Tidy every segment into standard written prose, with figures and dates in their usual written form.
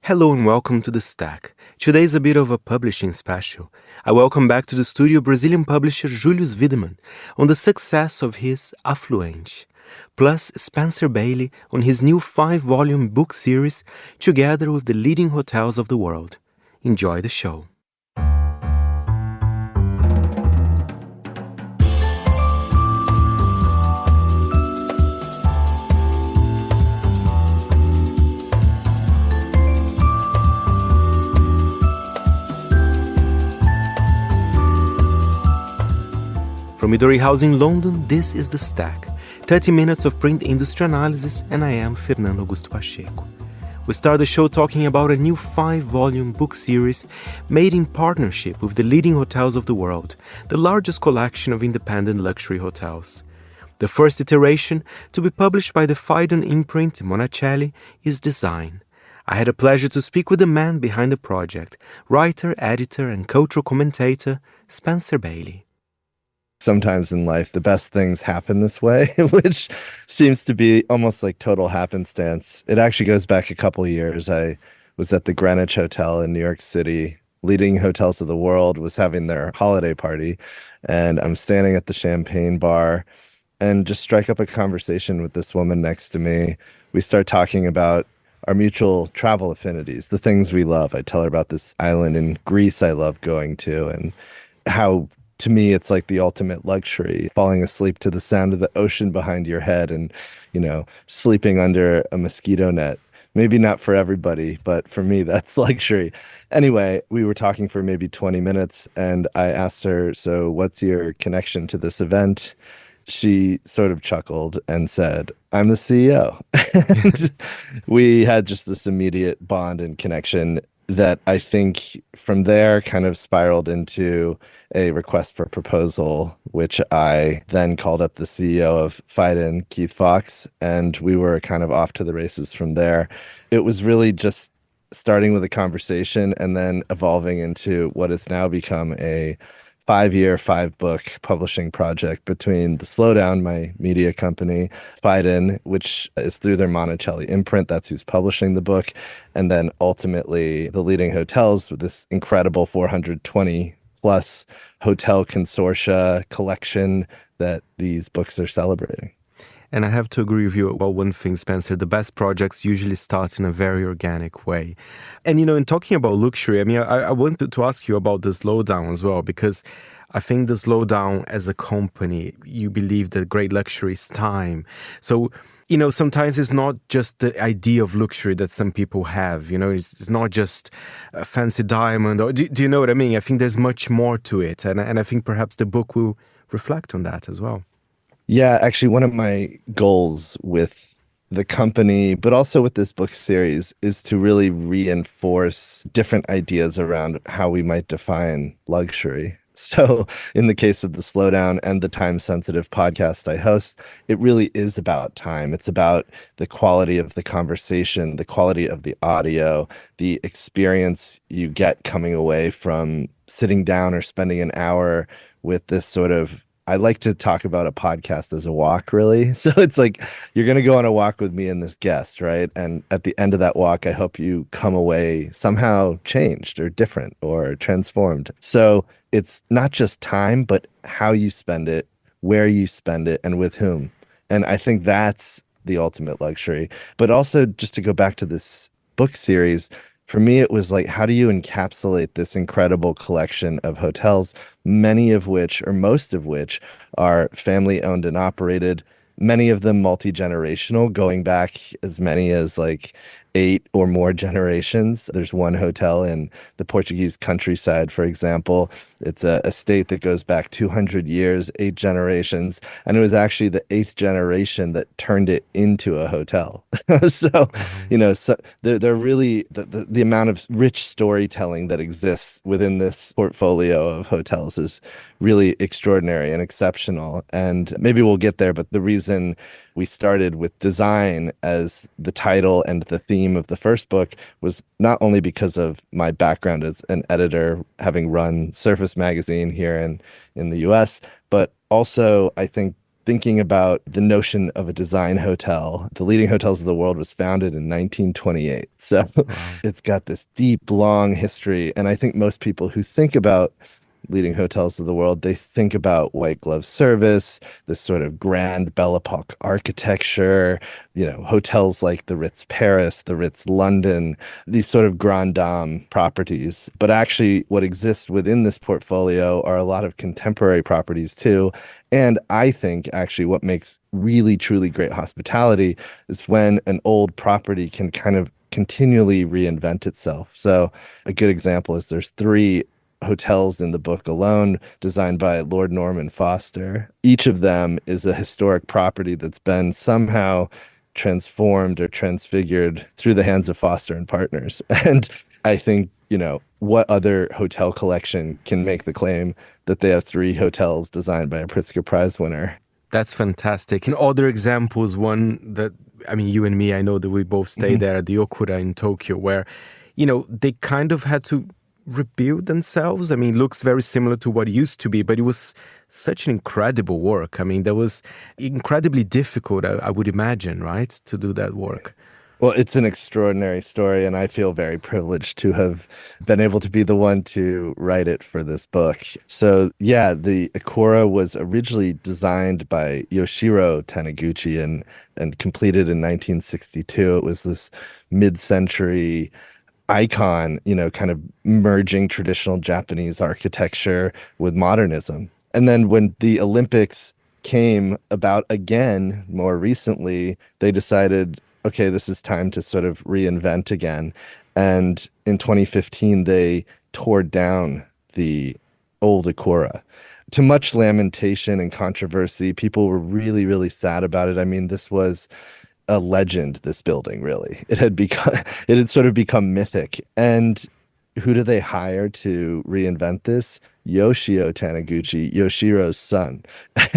Hello and welcome to The Stack. Today is a bit of a publishing special. I welcome back to the studio Brazilian publisher Julius Wiedemann on the success of his Afluente, plus Spencer Bailey on his new 5-volume book series together with the leading hotels of the world. Enjoy the show. From Midori House in London, this is The Stack, 30 minutes of print industry analysis, and I am Fernando Augusto Pacheco. We start the show talking about a new 5-volume book series made in partnership with the leading hotels of the world, the largest collection of independent luxury hotels. The first iteration, to be published by the Phaidon imprint Monocle, is Design. I had a pleasure to speak with the man behind the project, writer, editor, and cultural commentator Spencer Bailey. Sometimes in life, the best things happen this way, which seems to be almost like total happenstance. It actually goes back a couple of years. I was at the Greenwich Hotel in New York City. Leading hotels of the world was having their holiday party, and I'm standing at the champagne bar and just strike up a conversation with this woman next to me. We start talking about our mutual travel affinities, the things we love. I tell her about this island in Greece I love going to, and how to me, it's like the ultimate luxury, falling asleep to the sound of the ocean behind your head and, sleeping under a mosquito net. Maybe not for everybody, but for me, that's luxury. Anyway, we were talking for maybe 20 minutes and I asked her, so what's your connection to this event? She sort of chuckled and said, I'm the CEO. And we had just this immediate bond and connection that I think from there kind of spiraled into a request for proposal, which I then called up the CEO of Phaidon, Keith Fox, and we were kind of off to the races from there. It was really just starting with a conversation and then evolving into what has now become a 5-year, 5-book publishing project between The Slowdown, my media company, Phaidon, which is through their Monocle imprint, that's who's publishing the book, and then ultimately the leading hotels with this incredible 420 plus hotel consortia collection that these books are celebrating. And I have to agree with you about one thing, Spencer. The best projects usually start in a very organic way. And, in talking about luxury, I wanted to ask you about the Slowdown as well, because I think the Slowdown as a company, you believe that great luxury is time. So, sometimes it's not just the idea of luxury that some people have, it's not just a fancy diamond. Or do you know what I mean? I think there's much more to it. And I think perhaps the book will reflect on that as well. Yeah, actually, one of my goals with the company, but also with this book series, is to really reinforce different ideas around how we might define luxury. So in the case of The Slowdown and the time-sensitive podcast I host, it really is about time. It's about the quality of the conversation, the quality of the audio, the experience you get coming away from sitting down or spending an hour with this sort of, I like to talk about a podcast as a walk, really. So it's like you're going to go on a walk with me and this guest, right? And at the end of that walk, I hope you come away somehow changed or different or transformed. So it's not just time, but how you spend it, where you spend it, and with whom. And I think that's the ultimate luxury. But also, just to go back to this book series, for me, it was like, how do you encapsulate this incredible collection of hotels, many of which, or most of which, are family owned and operated, many of them multi-generational, going back as many as like 8 or more generations. There's one hotel in the Portuguese countryside, for example. It's a estate that goes back 200 years, 8 generations. And it was actually the 8th generation that turned it into a hotel. So, so they're really, the amount of rich storytelling that exists within this portfolio of hotels is really extraordinary and exceptional. And maybe we'll get there, but the reason we started with design as the title and the theme of the first book was not only because of my background as an editor, having run Surface magazine here in the US, but also I think thinking about the notion of a design hotel. The Leading Hotels of the World was founded in 1928. So Wow. it's got this deep, long history. And I think most people who think about leading hotels of the world, they think about white glove service, this sort of grand Belle Epoque architecture, hotels like the Ritz Paris, the Ritz London, these sort of grand dame properties. But actually, what exists within this portfolio are a lot of contemporary properties too. And I think actually what makes really, truly great hospitality is when an old property can kind of continually reinvent itself. So a good example is there's 3 hotels in the book alone, designed by Lord Norman Foster. Each of them is a historic property that's been somehow transformed or transfigured through the hands of Foster and Partners. And I think, what other hotel collection can make the claim that they have 3 hotels designed by a Pritzker Prize winner? That's fantastic. And other examples, one that, you and me, I know that we both stayed there at the Okura in Tokyo, where, they kind of had to rebuild themselves. Looks very similar to what it used to be, but it was such an incredible work. That was incredibly difficult, I would imagine, right, to do that work. Well, it's an extraordinary story, and I feel very privileged to have been able to be the one to write it for this book. So, yeah, the Okura was originally designed by Yoshiro Taniguchi and completed in 1962. It was this mid-century icon, kind of merging traditional Japanese architecture with modernism. And then when the Olympics came about again more recently, they decided, okay, this is time to sort of reinvent again. And in 2015, they tore down the old Okura. To much lamentation and controversy, people were really, really sad about it. This was a legend, this building, really. It had sort of become mythic. And who do they hire to reinvent this? Yoshio Taniguchi, Yoshiro's son.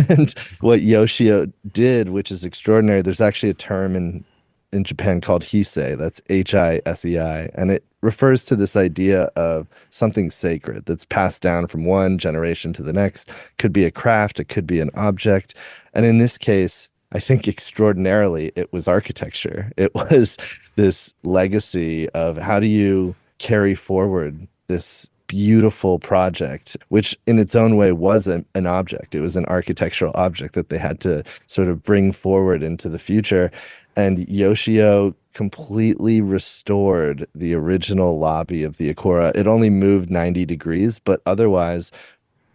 And what Yoshio did, which is extraordinary, there's actually a term in Japan called hisei, that's Hisei, and it refers to this idea of something sacred that's passed down from one generation to the next. Could be a craft, it could be an object. And in this case, I think extraordinarily, it was architecture. It was this legacy of how do you carry forward this beautiful project, which in its own way was an object. It was an architectural object that they had to sort of bring forward into the future. And Yoshio completely restored the original lobby of the Okura. It only moved 90 degrees, but otherwise,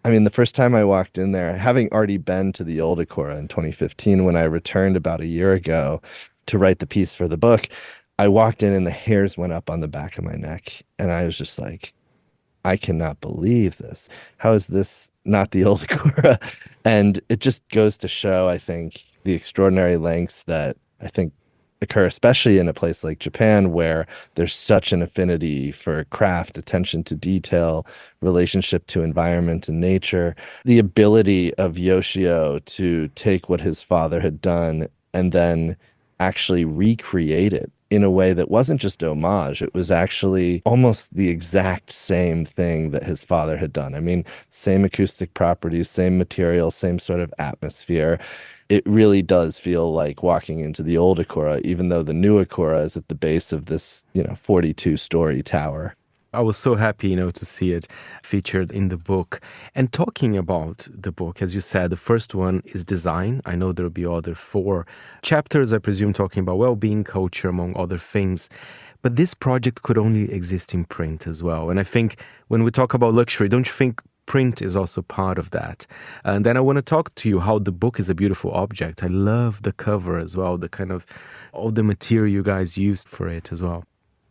the first time I walked in there, having already been to the old Okura in 2015, when I returned about a year ago to write the piece for the book, I walked in and the hairs went up on the back of my neck. And I was just like, I cannot believe this. How is this not the old Okura? And it just goes to show, I think, the extraordinary lengths that I think occur, especially in a place like Japan, where there's such an affinity for craft, attention to detail, relationship to environment and nature. The ability of Yoshio to take what his father had done and then actually recreate it in a way that wasn't just homage, it was actually almost the exact same thing that his father had done. Same acoustic properties, same material, same sort of atmosphere. It really does feel like walking into the old Okura, even though the new Okura is at the base of this, 42-story tower. I was so happy, to see it featured in the book. And talking about the book, as you said, the first one is design. I know there'll be other 4 chapters, I presume, talking about well-being, culture, among other things. But this project could only exist in print as well. And I think when we talk about luxury, don't you think print is also part of that? And then I want to talk to you how the book is a beautiful object. I love the cover as well, the kind of all the material you guys used for it as well.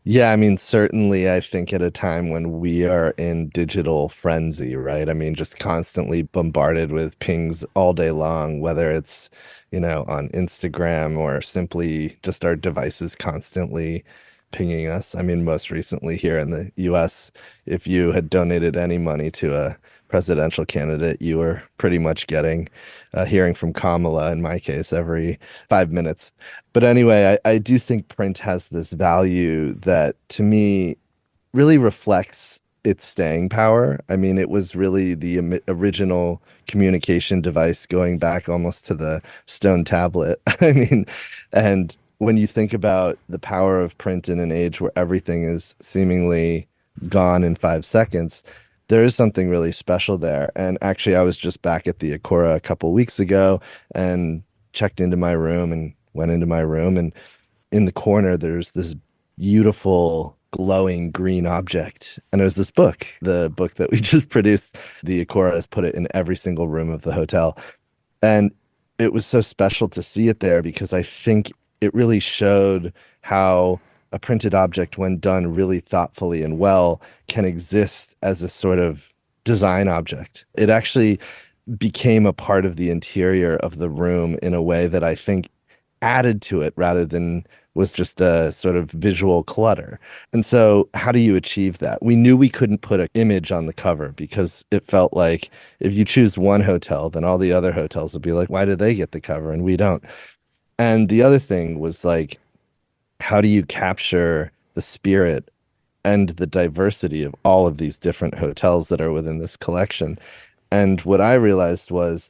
Yeah, certainly I think at a time when we are in digital frenzy, right? Just constantly bombarded with pings all day long, whether it's, on Instagram or simply just our devices constantly pinging us. Most recently here in the US, if you had donated any money to a presidential candidate, you were pretty much getting a hearing from Kamala, in my case, every 5 minutes. But anyway, I do think print has this value that, to me, really reflects its staying power. I mean, it was really the original communication device going back almost to the stone tablet. I mean, and when you think about the power of print in an age where everything is seemingly gone in 5 seconds, there is something really special there. And actually, I was just back at the Acora a couple weeks ago and checked into my room and went into my room. And in the corner, there's this beautiful glowing green object. And it was this book, the book that we just produced. The Acora has put it in every single room of the hotel. And it was so special to see it there because I think it really showed how a printed object, when done really thoughtfully and well, can exist as a sort of design object. It actually became a part of the interior of the room in a way that I think added to it rather than was just a sort of visual clutter. And so how do you achieve that? We knew we couldn't put an image on the cover because it felt like if you choose one hotel, then all the other hotels would be like, why do they get the cover and we don't? And the other thing was like, how do you capture the spirit and the diversity of all of these different hotels that are within this collection? And what I realized was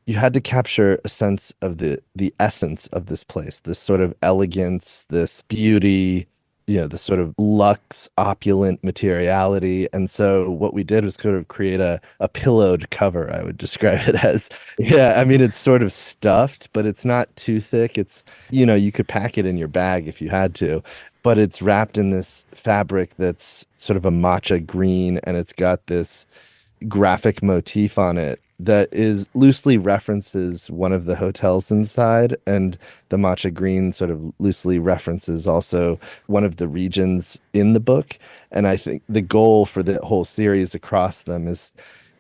you had to capture a sense of the essence of this place, this sort of elegance, this beauty, this sort of luxe, opulent materiality. And so what we did was sort of create a pillowed cover, I would describe it as. Yeah, I mean, it's sort of stuffed, but it's not too thick. It's, you could pack it in your bag if you had to, but it's wrapped in this fabric that's sort of a matcha green, and it's got this graphic motif on it that is loosely references one of the hotels inside, and the matcha green sort of loosely references also one of the regions in the book. And I think the goal for the whole series across them is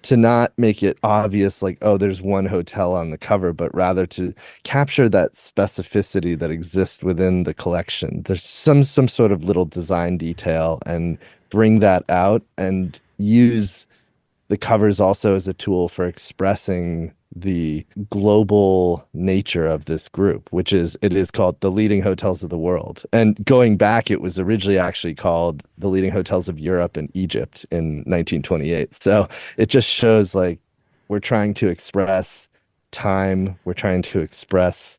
to not make it obvious like, oh, there's one hotel on the cover, but rather to capture that specificity that exists within the collection. There's some sort of little design detail, and bring that out and use the covers also as a tool for expressing the global nature of this group, which is, it is called the leading hotels of the world. And going back, it was originally actually called the leading hotels of Europe and Egypt in 1928. So it just shows like we're trying to express time, we're trying to express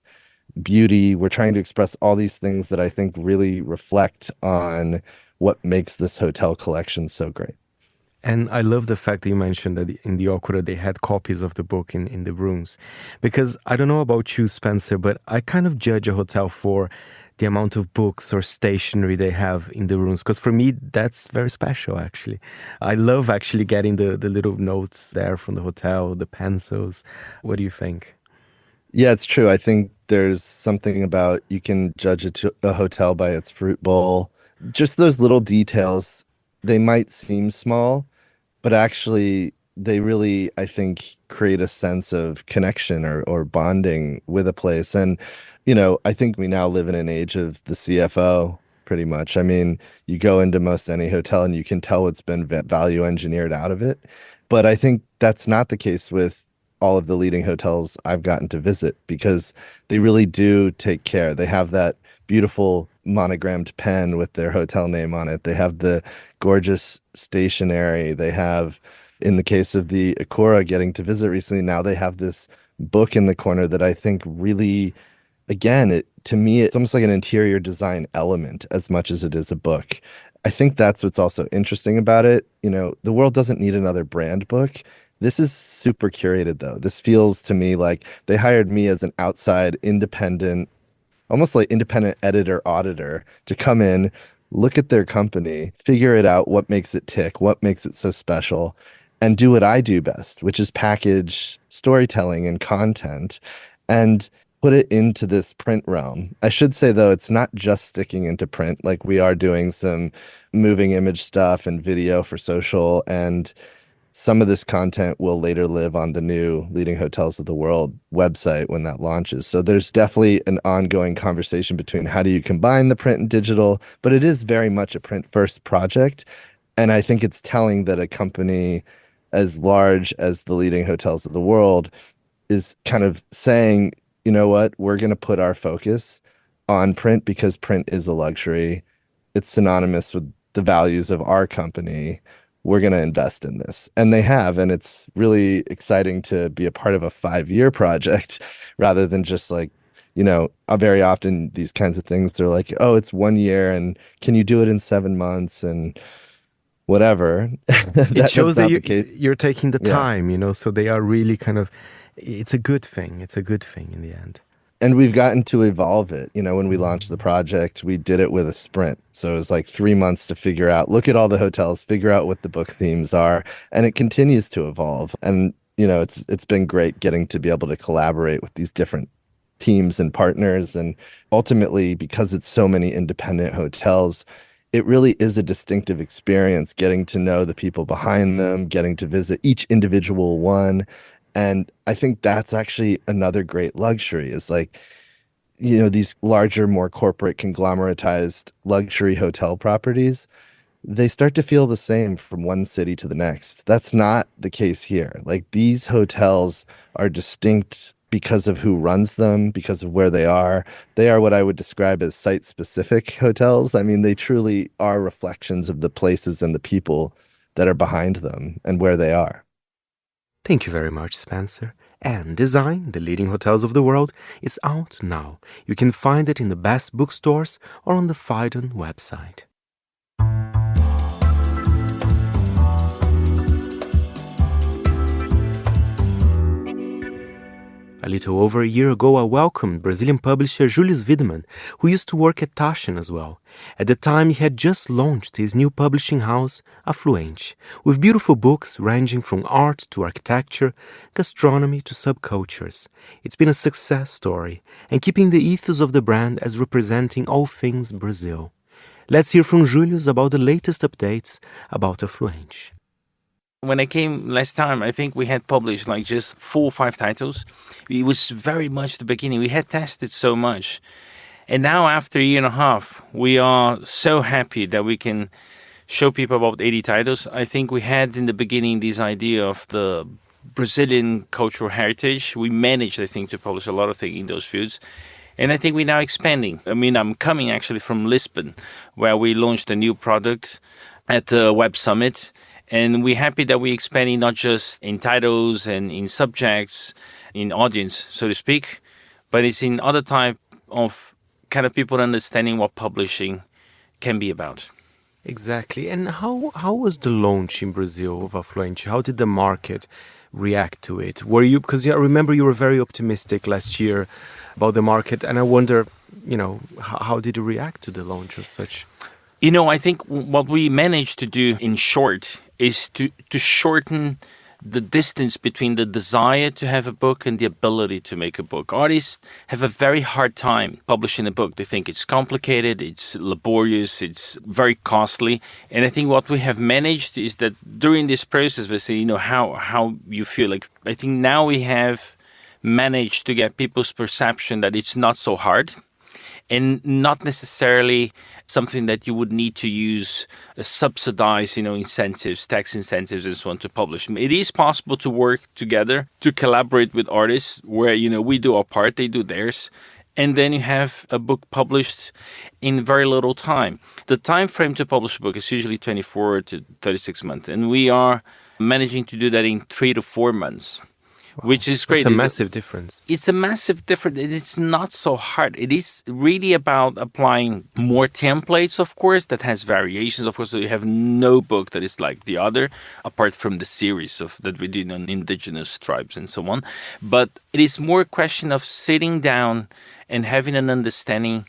beauty, we're trying to express all these things that I think really reflect on what makes this hotel collection so great. And I love the fact that you mentioned that in the Okura they had copies of the book in the rooms. Because I don't know about you, Spencer, but I kind of judge a hotel for the amount of books or stationery they have in the rooms. Because for me, that's very special, actually. I love actually getting the little notes there from the hotel, the pencils. What do you think? Yeah, it's true. I think there's something about you can judge a hotel by its fruit bowl. Just those little details, they might seem small, but actually they really, I think, create a sense of connection or bonding with a place. And, I think we now live in an age of the CFO, pretty much. I mean, you go into most any hotel and you can tell what's been value engineered out of it. But I think that's not the case with all of the leading hotels I've gotten to visit, because they really do take care. They have that beautiful monogrammed pen with their hotel name on it. They have the gorgeous stationery. They have, in the case of the Acora getting to visit recently, now they have this book in the corner that I think really, again, to me, it's almost like an interior design element as much as it is a book. I think that's what's also interesting about it. The world doesn't need another brand book. This is super curated, though. This feels to me like they hired me as an outside independent, almost like independent editor auditor, to come in, look at their company, figure it out, what makes it tick, what makes it so special, and do what I do best, which is package storytelling and content and put it into this print realm. I should say, though, it's not just sticking into print. Like, we are doing some moving image stuff and video for social, and some of this content will later live on the new Leading Hotels of the World website when that launches. So there's definitely an ongoing conversation between how do you combine the print and digital, but it is very much a print first project. And I think it's telling that a company as large as the Leading Hotels of the World is kind of saying, you know what, we're going to put our focus on print because print is a luxury. It's synonymous with the values of our company. we're going to invest in this. And they have. And it's really exciting to be a part of a 5-year project rather than just like, very often these kinds of things, they're like, oh, it's 1 year and can you do it in 7 months and whatever. It shows that's that not the case. you're taking the Yeah. time, so they are really kind of, it's a good thing. It's a good thing in the end. And we've gotten to evolve it. When we launched the project, we did it with a sprint. So it was like 3 months to figure out, look at all the hotels, figure out what the book themes are. And it continues to evolve. And, it's been great getting to be able to collaborate with these different teams and partners. And ultimately, because it's so many independent hotels, it really is a distinctive experience getting to know the people behind them, getting to visit each individual one. And I think that's actually another great luxury is like, these larger, more corporate conglomeratized luxury hotel properties, they start to feel the same from one city to the next. That's not the case here. Like these hotels are distinct because of who runs them, because of where they are. They are what I would describe as site-specific hotels. I mean, they truly are reflections of the places and the people that are behind them and where they are. Thank you very much, Spencer. And Design, the leading hotels of the world, is out now. You can find it in the best bookstores or on the Phaidon website. A little over a year ago, I welcomed Brazilian publisher Julius Wiedemann, who used to work at Taschen as well. At the time, he had just launched his new publishing house, Afluente, with beautiful books ranging from art to architecture, gastronomy to subcultures. It's been a success story, and keeping the ethos of the brand as representing all things Brazil. Let's hear from Julius about the latest updates about Afluente. When I came last time, I think we had published like just 4 or 5 titles. It was very much the beginning. We had tested so much. And now after a year and a half, we are so happy that we can show people about 80 titles. I think we had in the beginning this idea of the Brazilian cultural heritage. We managed, I think, to publish a lot of things in those fields. And I think we're now expanding. I mean, I'm coming actually from Lisbon, where we launched a new product at the Web Summit. And we're happy that we're expanding not just in titles and in subjects, in audience, so to speak, but it's in other type of kind of people understanding what publishing can be about. Exactly. And how was the launch in Brazil of Afluente? How did the market react to it? Were you, because I remember you were very optimistic last year about the market, and I wonder, how did you react to the launch of such? I think what we managed to do in short is to shorten the distance between the desire to have a book and the ability to make a book. Artists have a very hard time publishing a book. They think it's complicated, it's laborious, it's very costly. And I think what we have managed is that during this process, we say, how you feel. Like, I think now we have managed to get people's perception that it's not so hard. And not necessarily something that you would need to use subsidized, incentives, tax incentives, and so on to publish. It is possible to work together, to collaborate with artists where, we do our part, they do theirs. And then you have a book published in very little time. The time frame to publish a book is usually 24 to 36 months. And we are managing to do that in 3 to 4 months. Wow. Which is great. It's a massive difference. It's a massive difference. It's not so hard. It is really about applying more templates, of course, that has variations. Of course, so you have no book that is like the other, apart from the series that we did on indigenous tribes and so on. But it is more a question of sitting down and having an understanding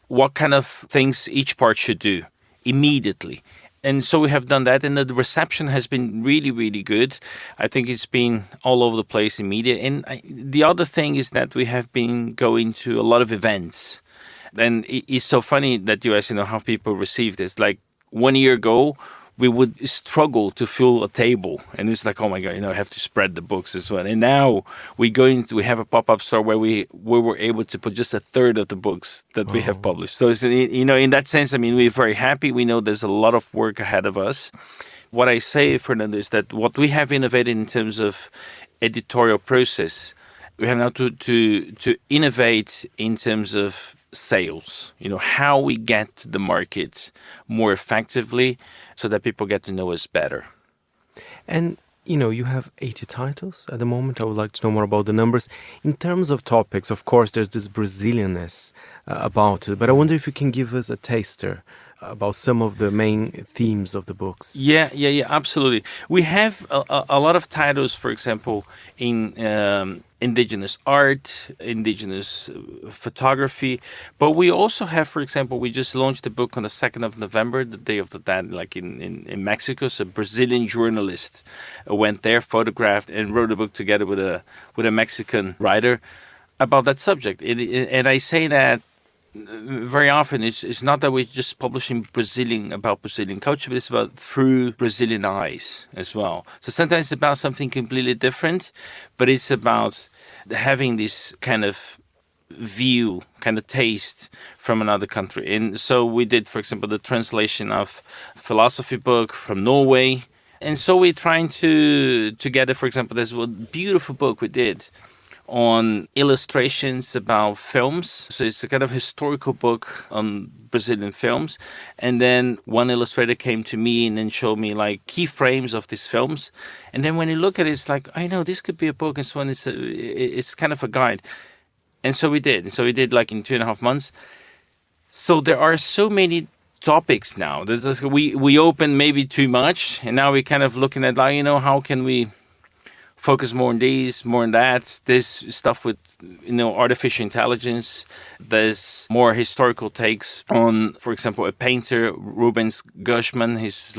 what kind of things each part should do immediately. And so we have done that, and the reception has been really, really good. I think it's been all over the place in media. And the other thing is that we have been going to a lot of events. And it's so funny that you ask, how people receive this. Like 1 year ago, we would struggle to fill a table. And it's like, oh my God, I have to spread the books as well. And now we have a pop-up store where we were able to put just a third of the books that we have published. So, it's, in that sense, we're very happy. We know there's a lot of work ahead of us. What I say, Fernando, is that what we have innovated in terms of editorial process, we have now to innovate in terms of sales, how we get to the market more effectively so that people get to know us better. And, you have 80 titles at the moment. I would like to know more about the numbers. In terms of topics, of course, there's this Brazilianness about it, but I wonder if you can give us a taster about some of the main themes of the books. Yeah, absolutely. We have a lot of titles, for example, in indigenous art, indigenous photography, but we also have, for example, we just launched a book on the 2nd of November, the day of the dead, like in Mexico. So a Brazilian journalist went there, photographed, and wrote a book together with a Mexican writer about that subject. And I say that very often it's not that we're just publishing about Brazilian culture, but it's about through Brazilian eyes as well. So sometimes it's about something completely different, but it's about having this kind of view, kind of taste from another country. And so we did, for example, the translation of philosophy book from Norway. And so we're trying to together, for example, there's one beautiful book we did on illustrations about films. So it's a kind of historical book on Brazilian films. And then one illustrator came to me and then showed me like key frames of these films. And then when you look at it, it's like, I know this could be a book. And so it's kind of a guide. And so we did. So we did like in 2.5 months. So there are so many topics now. We opened maybe too much. And now we're kind of looking at like, how can we focus more on these, more on that. There's stuff with, artificial intelligence. There's more historical takes on, for example, a painter, Rubens Gershman. He's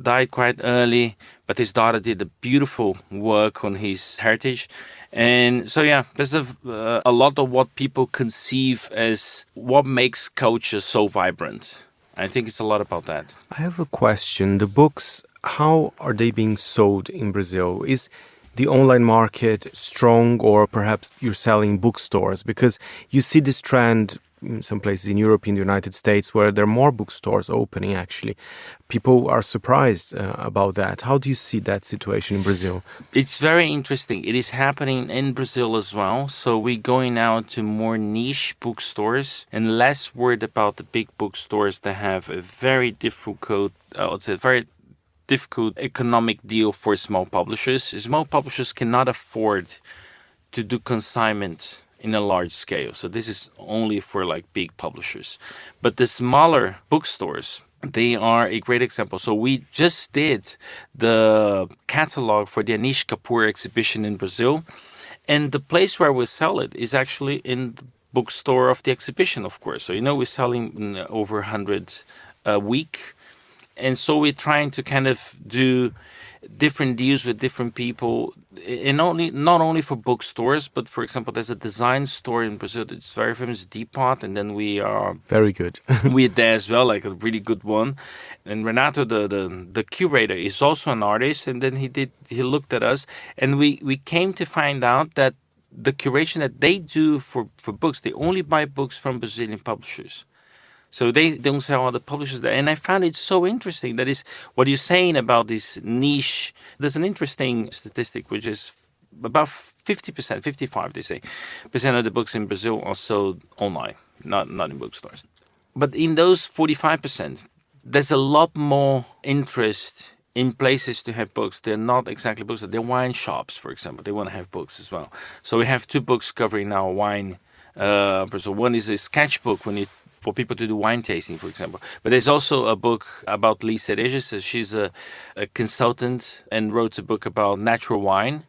died quite early, but his daughter did a beautiful work on his heritage. And so, there's a lot of what people conceive as what makes culture so vibrant. I think it's a lot about that. I have a question. The books, how are they being sold in Brazil? Is the online market strong, or perhaps you're selling bookstores? Because you see this trend in some places in Europe, in the United States, where there are more bookstores opening, actually. People are surprised about that. How do you see that situation in Brazil? It's very interesting. It is happening in Brazil as well. So we're going now to more niche bookstores and less worried about the big bookstores that have a very difficult economic deal for small publishers. Small publishers cannot afford to do consignment in a large scale. So this is only for like big publishers. But the smaller bookstores, they are a great example. So we just did the catalog for the Anish Kapoor exhibition in Brazil. And the place where we sell it is actually in the bookstore of the exhibition, of course. So, we're selling over 100 a week. And so we're trying to kind of do different deals with different people, and not only for bookstores, but for example, there's a design store in Brazil that's very famous, Depot, and then we are very good. We're there as well, like a really good one. And Renato, the curator, is also an artist, and then he looked at us, and we came to find out that the curation that they do for books, they only buy books from Brazilian publishers. So they don't sell other publishers there. And I found it so interesting. That is what you're saying about this niche. There's an interesting statistic, which is about 50%, 55, they say, percent of the books in Brazil are sold online, not in bookstores. But in those 45%, there's a lot more interest in places to have books. They're not exactly books. They're wine shops, for example. They want to have books as well. So we have 2 books covering now wine. So one is a sketchbook for people to do wine tasting, for example. But there's also a book about Lee Cerejas. So she's a consultant and wrote a book about natural wine,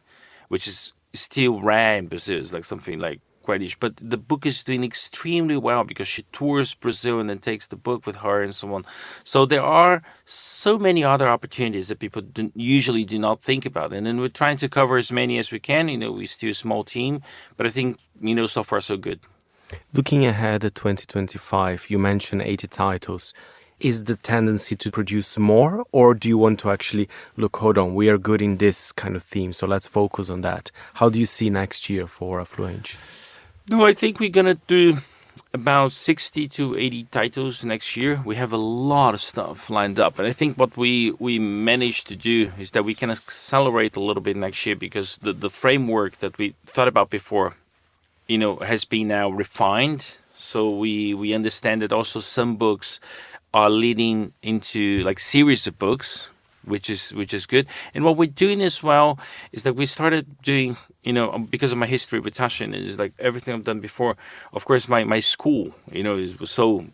which is still rare in Brazil. It's like something like quite niche. But the book is doing extremely well because she tours Brazil and then takes the book with her and so on. So there are so many other opportunities that people usually do not think about. And then we're trying to cover as many as we can. We're still a small team, but I think, so far so good. Looking ahead at 2025, you mentioned 80 titles. Is the tendency to produce more, or do you want to actually look, hold on, we are good in this kind of theme, so let's focus on that? How do you see next year for Afluente? No, I think we're going to do about 60 to 80 titles next year. We have a lot of stuff lined up. And I think what we managed to do is that we can accelerate a little bit next year, because the framework that we thought about before has been now refined. So we understand that also some books are leading into like series of books, which is good. And what we're doing as well is that we started doing, because of my history with Taschen, is like everything I've done before. Of course, my school, was so,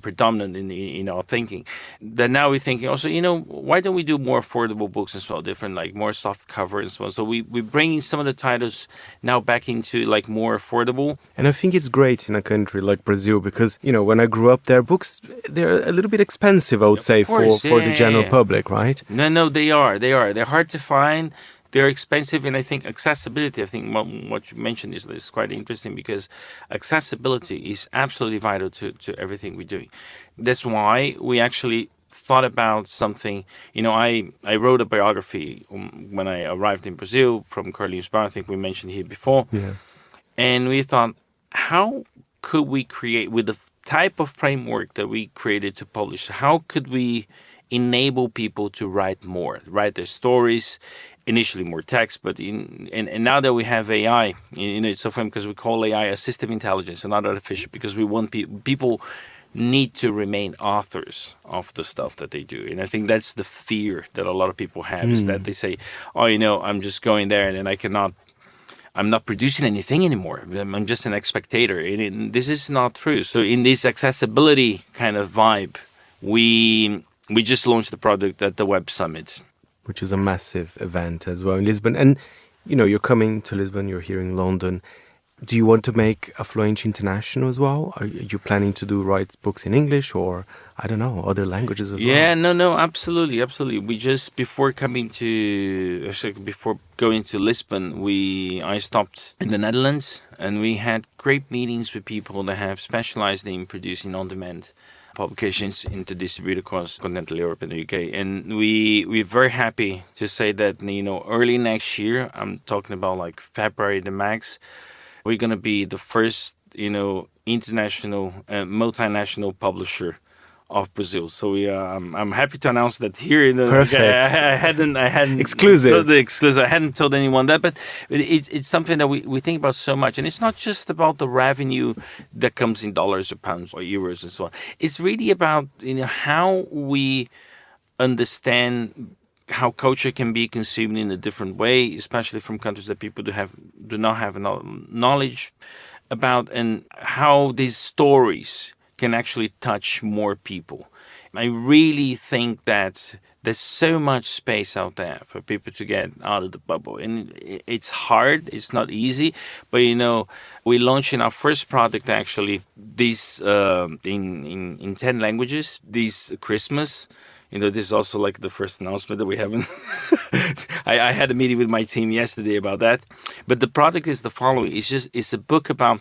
predominant in our thinking, that now we're thinking also, why don't we do more affordable books as well, different, like more soft cover and so on. So we're bringing some of the titles now back into like more affordable. And I think it's great in a country like Brazil because, when I grew up there, books, they're a little bit expensive, I would say, course, for the general public, right? No, they are. They're hard to find. They're expensive, and I think accessibility. I think what you mentioned is quite interesting because accessibility is absolutely vital to everything we're doing. That's why we actually thought about something. I wrote a biography when I arrived in Brazil from Julius Wiedemann. I think we mentioned here before. Yes. And we thought, how could we create, with the type of framework that we created to publish, how could we enable people to write their stories, initially more text, but and now that we have AI, it's so fun because we call AI assistive intelligence and not artificial, because we want people need to remain authors of the stuff that they do. And I think that's the fear that a lot of people have, is that they say, I'm just going there and then I'm not producing anything anymore. I'm just an spectator. And this is not true. So in this accessibility kind of vibe, we just launched the product at the Web Summit, which is a massive event as well in Lisbon. And, you're coming to Lisbon, you're here in London. Do you want to make Afluente international as well? Are you planning to write books in English or, I don't know, other languages as well? Yeah, no, absolutely. We just, before going to Lisbon, I stopped in the Netherlands, and we had great meetings with people that have specialized in producing on-demand publications into distribute across continental Europe and the UK. And we're very happy to say that, early next year, I'm talking about like February the max, we're going to be the first, international, multinational publisher of Brazil. So I'm happy to announce that here. Perfect. I hadn't exclusive. Told the exclusive. I hadn't told anyone that, but it's something that we think about so much, and it's not just about the revenue that comes in dollars or pounds or euros and so on. It's really about how we understand how culture can be consumed in a different way, especially from countries that people do not have knowledge about, and how these stories can actually touch more people. I really think that there's so much space out there for people to get out of the bubble. And it's hard, it's not easy, but we launched in our first product actually this in 10 languages this Christmas. This is also like the first announcement that we haven't. I had a meeting with my team yesterday about that. But the product is the following. It's a book about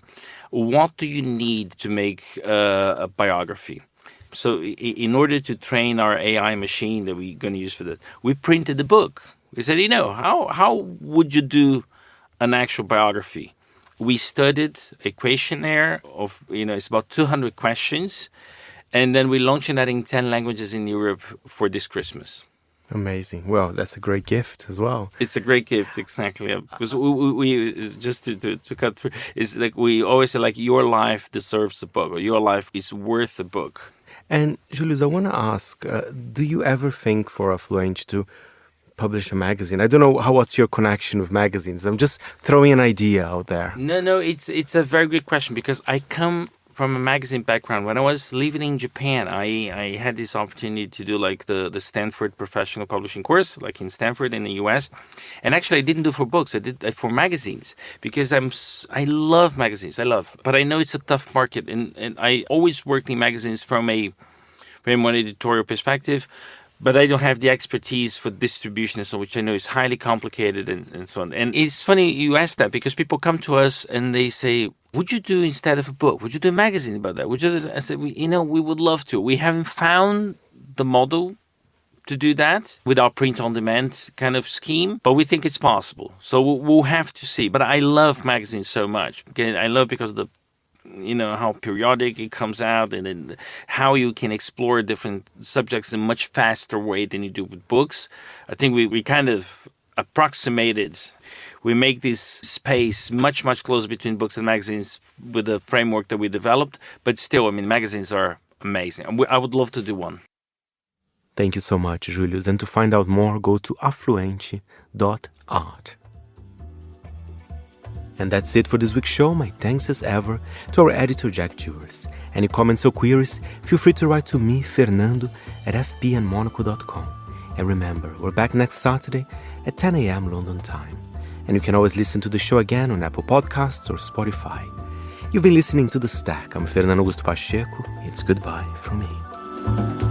what do you need to make a biography. So in order to train our AI machine that we're going to use for that, we printed the book. We said, how would you do an actual biography? We studied a questionnaire of, it's about 200 questions. And then we're launching that in 10 languages in Europe for this Christmas. Amazing. Well, that's a great gift as well. It's a great gift, exactly. Because we just to cut through, it's like we always say, like, your life deserves a book, or your life is worth a book. And Julius, I want to ask, do you ever think for Afluente to publish a magazine? I don't know what's your connection with magazines. I'm just throwing an idea out there. No, it's a very good question, because I come from a magazine background. When I was living in Japan, I had this opportunity to do like the Stanford professional publishing course, like in Stanford in the US. And actually I didn't do for books, I did that for magazines, because I love magazines, but I know it's a tough market, and I always worked in magazines from a very more editorial perspective, but I don't have the expertise for distribution and so, which I know is highly complicated and so on. And it's funny you ask that, because people come to us and they say, would you do, instead of a book, would you do a magazine about that? I said, we would love to. We haven't found the model to do that with our print-on-demand kind of scheme, but we think it's possible. So we'll have to see. But I love magazines so much. I love because of the how periodic it comes out, and then how you can explore different subjects in a much faster way than you do with books. I think we kind of approximated we make this space much, much closer between books and magazines with the framework that we developed. But still, I mean, magazines are amazing. I would love to do one. Thank you so much, Julius. And to find out more, go to afluente.art. And that's it for this week's show. My thanks as ever to our editor, Jack Jewers. Any comments or queries, feel free to write to me, Fernando, at fpandmonaco.com. And remember, we're back next Saturday at 10 a.m. London time. And you can always listen to the show again on Apple Podcasts or Spotify. You've been listening to The Stack. I'm Fernando Augusto Pacheco. It's goodbye from me.